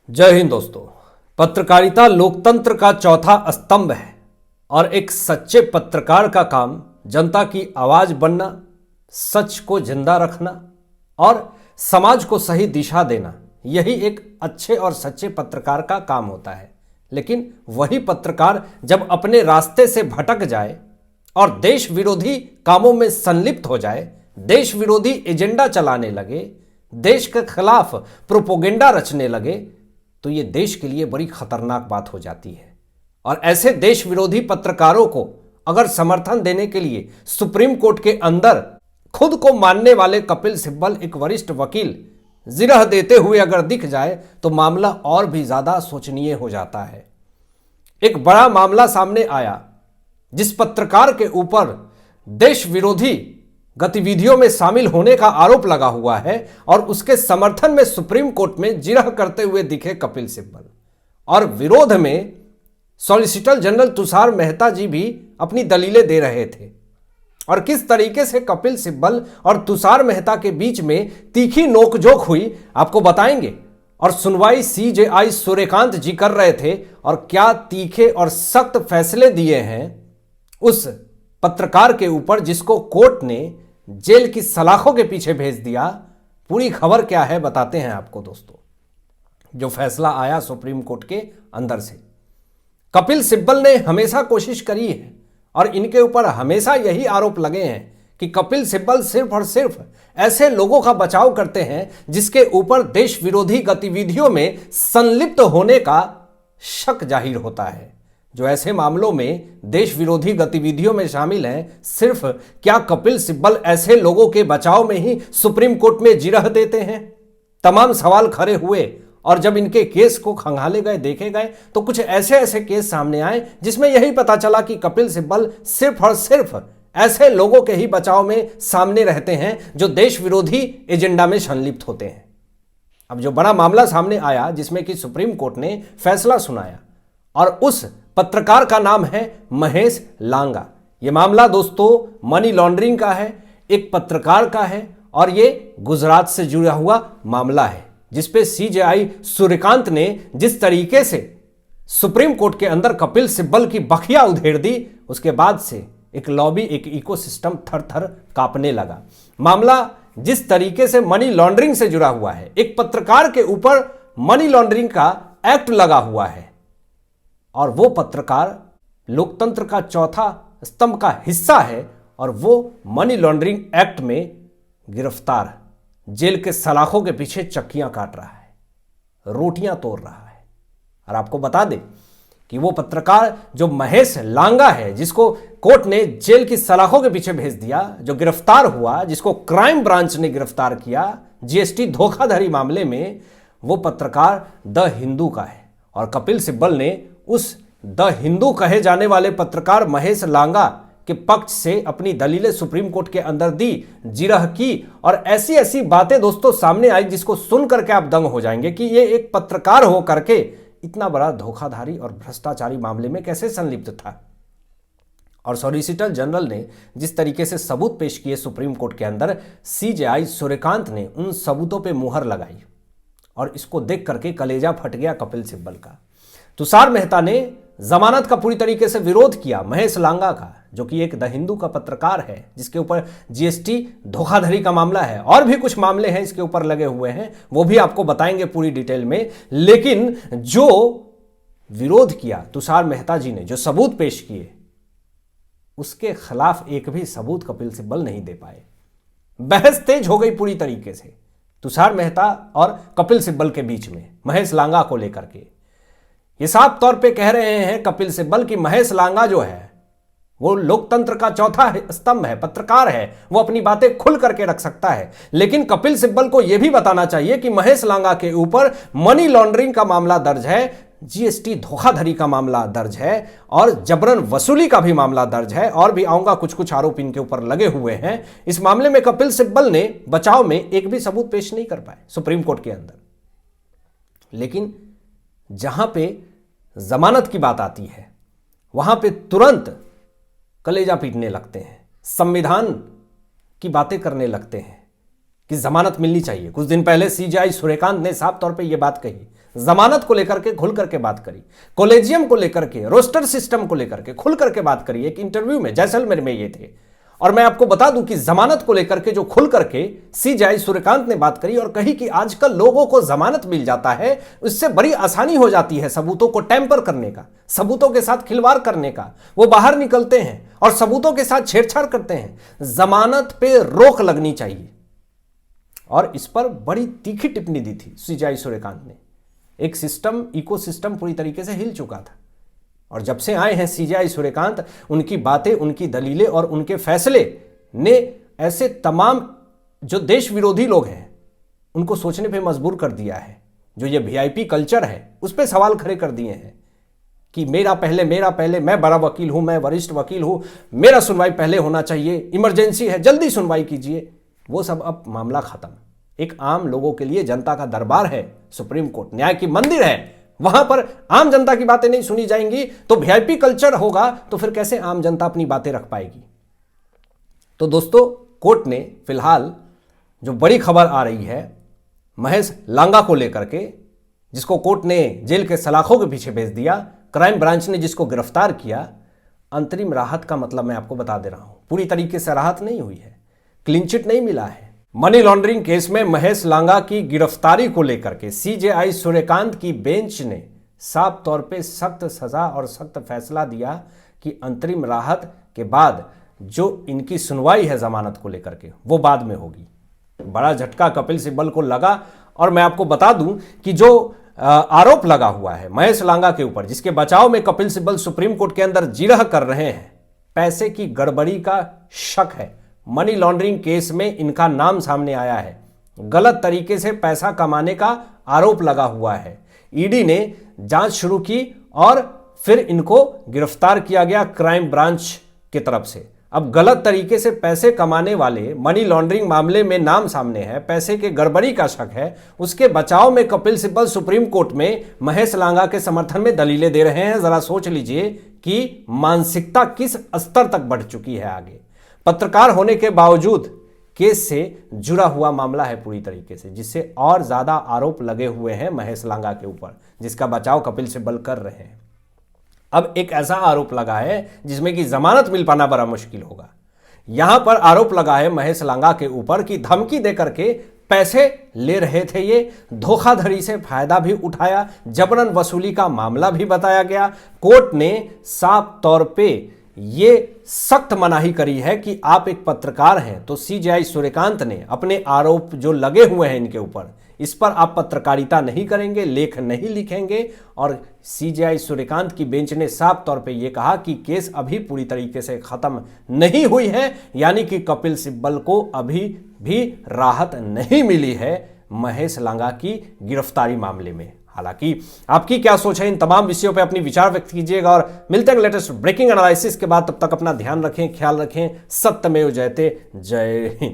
जय हिंद दोस्तों। पत्रकारिता लोकतंत्र का चौथा स्तंभ है और एक सच्चे पत्रकार का काम जनता की आवाज बनना, सच को जिंदा रखना और समाज को सही दिशा देना, यही एक अच्छे और सच्चे पत्रकार का काम होता है। लेकिन वही पत्रकार जब अपने रास्ते से भटक जाए और देश विरोधी कामों में संलिप्त हो जाए, देश विरोधी एजेंडा चलाने लगे, देश के खिलाफ प्रोपोगेंडा रचने लगे, तो ये देश के लिए बड़ी खतरनाक बात हो जाती है। और ऐसे देश विरोधी पत्रकारों को अगर समर्थन देने के लिए सुप्रीम कोर्ट के अंदर खुद को मानने वाले कपिल सिब्बल, एक वरिष्ठ वकील, जिरह देते हुए अगर दिख जाए तो मामला और भी ज्यादा शोचनीय हो जाता है। एक बड़ा मामला सामने आया जिस पत्रकार के ऊपर देश विरोधी गतिविधियों में शामिल होने का आरोप लगा हुआ है और उसके समर्थन में सुप्रीम कोर्ट में जिरह करते हुए दिखे कपिल सिब्बल, और विरोध में सॉलिसिटर जनरल तुषार मेहता जी भी अपनी दलीलें दे रहे थे। और किस तरीके से कपिल सिब्बल और तुषार मेहता के बीच में तीखी नोकझोंक हुई आपको बताएंगे। और सुनवाई सीजेआई सूर्यकांत जी कर रहे थे और क्या तीखे और सख्त फैसले दिए हैं उस पत्रकार के ऊपर जिसको कोर्ट ने जेल की सलाखों के पीछे भेज दिया। पूरी खबर क्या है बताते हैं आपको दोस्तों। जो फैसला आया सुप्रीम कोर्ट के अंदर से, कपिल सिब्बल ने हमेशा कोशिश करी है और इनके ऊपर हमेशा यही आरोप लगे हैं कि कपिल सिब्बल सिर्फ और सिर्फ ऐसे लोगों का बचाव करते हैं जिसके ऊपर देश विरोधी गतिविधियों में संलिप्त होने का शक जाहिर होता है, जो ऐसे मामलों में देश विरोधी गतिविधियों में शामिल हैं। सिर्फ क्या कपिल सिब्बल ऐसे लोगों के बचाव में ही सुप्रीम कोर्ट में जिरह देते हैं? तमाम सवाल खड़े हुए और जब इनके केस को खंगाले गए, देखे गए, तो कुछ ऐसे ऐसे केस सामने आए जिसमें यही पता चला कि कपिल सिब्बल सिर्फ और सिर्फ ऐसे लोगों के ही बचाव में सामने रहते हैं जो देश विरोधी एजेंडा में संलिप्त होते हैं। अब जो बड़ा मामला सामने आया जिसमें कि सुप्रीम कोर्ट ने फैसला सुनाया और उस पत्रकार का नाम है महेश लांगा। यह मामला दोस्तों मनी लॉन्ड्रिंग का है, एक पत्रकार का है और यह गुजरात से जुड़ा हुआ मामला है जिसपे सीजेआई सूर्यकांत ने जिस तरीके से सुप्रीम कोर्ट के अंदर कपिल सिब्बल की बखिया उधेड़ दी, उसके बाद से एक लॉबी, एक इकोसिस्टम थर थर कांपने लगा। मामला जिस तरीके से मनी लॉन्ड्रिंग से जुड़ा हुआ है, एक पत्रकार के ऊपर मनी लॉन्ड्रिंग का एक्ट लगा हुआ है और वो पत्रकार लोकतंत्र का चौथा स्तंभ का हिस्सा है और वो मनी लॉन्ड्रिंग एक्ट में गिरफ्तार, जेल के सलाखों के पीछे चक्कियां काट रहा है, रोटियां तोड़ रहा है। और आपको बता दें कि वो पत्रकार जो महेश लांगा है, जिसको कोर्ट ने जेल की सलाखों के पीछे भेज दिया, जो गिरफ्तार हुआ, जिसको क्राइम ब्रांच ने गिरफ्तार किया जीएसटी धोखाधड़ी मामले में, वो पत्रकार द हिंदू का है। और कपिल सिब्बल ने उस द हिंदू कहे जाने वाले पत्रकार महेश लांगा के पक्ष से अपनी दलीलें सुप्रीम कोर्ट के अंदर दी, जिरह की और ऐसी ऐसी बातें दोस्तों सामने आई जिसको सुन करके आप दंग हो जाएंगे कि ये एक पत्रकार हो करके इतना बड़ा धोखाधड़ी और भ्रष्टाचारी मामले में कैसे संलिप्त था। और सॉलिसिटर जनरल ने जिस तरीके से सबूत पेश किए सुप्रीम कोर्ट के अंदर, सीजेआई सूर्यकांत ने उन सबूतों पर मुहर लगाई और इसको देख करके कलेजा फट गया कपिल सिब्बल का। तुषार मेहता ने जमानत का पूरी तरीके से विरोध किया महेश लांगा का, जो कि एक द हिंदू का पत्रकार है जिसके ऊपर जीएसटी धोखाधड़ी का मामला है और भी कुछ मामले हैं इसके ऊपर लगे हुए हैं, वो भी आपको बताएंगे पूरी डिटेल में। लेकिन जो विरोध किया तुषार मेहता जी ने, जो सबूत पेश किए, उसके खिलाफ एक भी सबूत कपिल सिब्बल नहीं दे पाए। बहस तेज हो गई पूरी तरीके से तुषार मेहता और कपिल सिब्बल के बीच में महेश लांगा को लेकर के। ये साफ तौर पे कह रहे हैं कपिल सिब्बल कि महेश लांगा जो है वो लोकतंत्र का चौथा स्तंभ है, पत्रकार है, वो अपनी बातें खुल करके रख सकता है। लेकिन कपिल सिब्बल को यह भी बताना चाहिए कि महेश लांगा के ऊपर मनी लॉन्ड्रिंग का मामला दर्ज है, जीएसटी धोखाधड़ी का मामला दर्ज है और जबरन वसूली का भी मामला दर्ज है और भी आऊंगा, कुछ कुछ आरोप इनके ऊपर लगे हुए हैं। इस मामले में कपिल सिब्बल ने बचाव में एक भी सबूत पेश नहीं कर पाए सुप्रीम कोर्ट के अंदर। लेकिन जहां पे जमानत की बात आती है वहां पे तुरंत कलेजा पीटने लगते हैं, संविधान की बातें करने लगते हैं कि जमानत मिलनी चाहिए। कुछ दिन पहले सीजेआई सूर्यकांत ने साफ तौर पे यह बात कही, जमानत को लेकर के खुल करके बात करी, कॉलेजियम को लेकर के, रोस्टर सिस्टम को लेकर के खुल करके बात करी। एक इंटरव्यू में जैसलमेर में ये थे। और मैं आपको बता दूं कि जमानत को लेकर के जो खुल करके सीजेआई सूर्यकांत ने बात करी और कही कि आजकल लोगों को जमानत मिल जाता है, उससे बड़ी आसानी हो जाती है सबूतों को टैंपर करने का, सबूतों के साथ खिलवाड़ करने का। वो बाहर निकलते हैं और सबूतों के साथ छेड़छाड़ करते हैं। जमानत पे रोक लगनी चाहिए। और इस पर बड़ी तीखी टिप्पणी दी थी सीजेआई सूर्यकांत ने। एक सिस्टम, इकोसिस्टम पूरी तरीके से हिल चुका था। और जब से आए हैं सीजेआई सूर्यकांत, उनकी बातें, उनकी दलीलें और उनके फैसले ने ऐसे तमाम जो देश विरोधी लोग हैं उनको सोचने पे मजबूर कर दिया है। जो ये वीआईपी कल्चर है उस पर सवाल खड़े कर दिए हैं कि मेरा पहले, मैं बड़ा वकील हूं, मैं वरिष्ठ वकील हूं, मेरा सुनवाई पहले होना चाहिए, इमरजेंसी है, जल्दी सुनवाई कीजिए। वो सब अब मामला खत्म। एक आम लोगों के लिए जनता का दरबार है सुप्रीम कोर्ट, न्याय की मंदिर है। वहां पर आम जनता की बातें नहीं सुनी जाएंगी तो वीआईपी कल्चर होगा, तो फिर कैसे आम जनता अपनी बातें रख पाएगी। तो दोस्तों, कोर्ट ने फिलहाल जो बड़ी खबर आ रही है महेश लांगा को लेकर के, जिसको कोर्ट ने जेल के सलाखों के पीछे भेज दिया, क्राइम ब्रांच ने जिसको गिरफ्तार किया। अंतरिम राहत का मतलब मैं आपको बता दे रहा हूं, पूरी तरीके से राहत नहीं हुई है, क्लीन चिट नहीं मिला है। मनी लॉन्ड्रिंग केस में महेश लांगा की गिरफ्तारी को लेकर के सीजेआई सूर्यकांत की बेंच ने साफ तौर पे सख्त सजा और सख्त फैसला दिया कि अंतरिम राहत के बाद जो इनकी सुनवाई है जमानत को लेकर के वो बाद में होगी। बड़ा झटका कपिल सिब्बल को लगा। और मैं आपको बता दूं कि जो आरोप लगा हुआ है महेश लांगा के ऊपर, जिसके बचाव में कपिल सिब्बल सुप्रीम कोर्ट के अंदर जिरह कर रहे हैं, पैसे की गड़बड़ी का शक है। मनी लॉन्ड्रिंग केस में इनका नाम सामने आया है, गलत तरीके से पैसा कमाने का आरोप लगा हुआ है। ईडी ने जांच शुरू की और फिर इनको गिरफ्तार किया गया क्राइम ब्रांच की तरफ से। अब गलत तरीके से पैसे कमाने वाले, मनी लॉन्ड्रिंग मामले में नाम सामने है, पैसे के गड़बड़ी का शक है, उसके बचाव में कपिल सिब्बल सुप्रीम कोर्ट में महेश लांगा के समर्थन में दलीलें दे रहे हैं। जरा सोच लीजिए कि मानसिकता किस स्तर तक बढ़ चुकी है आगे। पत्रकार होने के बावजूद केस से जुड़ा हुआ मामला है पूरी तरीके से, जिससे और ज्यादा आरोप लगे हुए हैं महेश लांगा के ऊपर, जिसका बचाव कपिल सिब्बल कर रहे हैं। अब एक ऐसा आरोप लगा है जिसमें कि जमानत मिल पाना बड़ा मुश्किल होगा। यहां पर आरोप लगा है महेश लांगा के ऊपर कि धमकी देकर के पैसे ले रहे थे, ये धोखाधड़ी से फायदा भी उठाया, जबरन वसूली का मामला भी बताया गया। कोर्ट ने साफ तौर पे ये सख्त मनाही करी है कि आप एक पत्रकार हैं, तो सीजेआई सूर्यकांत ने अपने आरोप जो लगे हुए हैं इनके ऊपर, इस पर आप पत्रकारिता नहीं करेंगे, लेख नहीं लिखेंगे। और सीजेआई सूर्यकांत की बेंच ने साफ तौर पे ये कहा कि केस अभी पूरी तरीके से खत्म नहीं हुई है, यानी कि कपिल सिब्बल को अभी भी राहत नहीं मिली है महेश लांगा की गिरफ्तारी मामले में। हालांकि आपकी क्या सोच है इन तमाम विषयों पे अपनी विचार व्यक्त कीजिएगा और मिलते हैं लेटेस्ट ब्रेकिंग एनालिसिस के बाद। तब तक अपना ध्यान रखें, ख्याल रखें। सत्यमेव जयते। जय हिंद।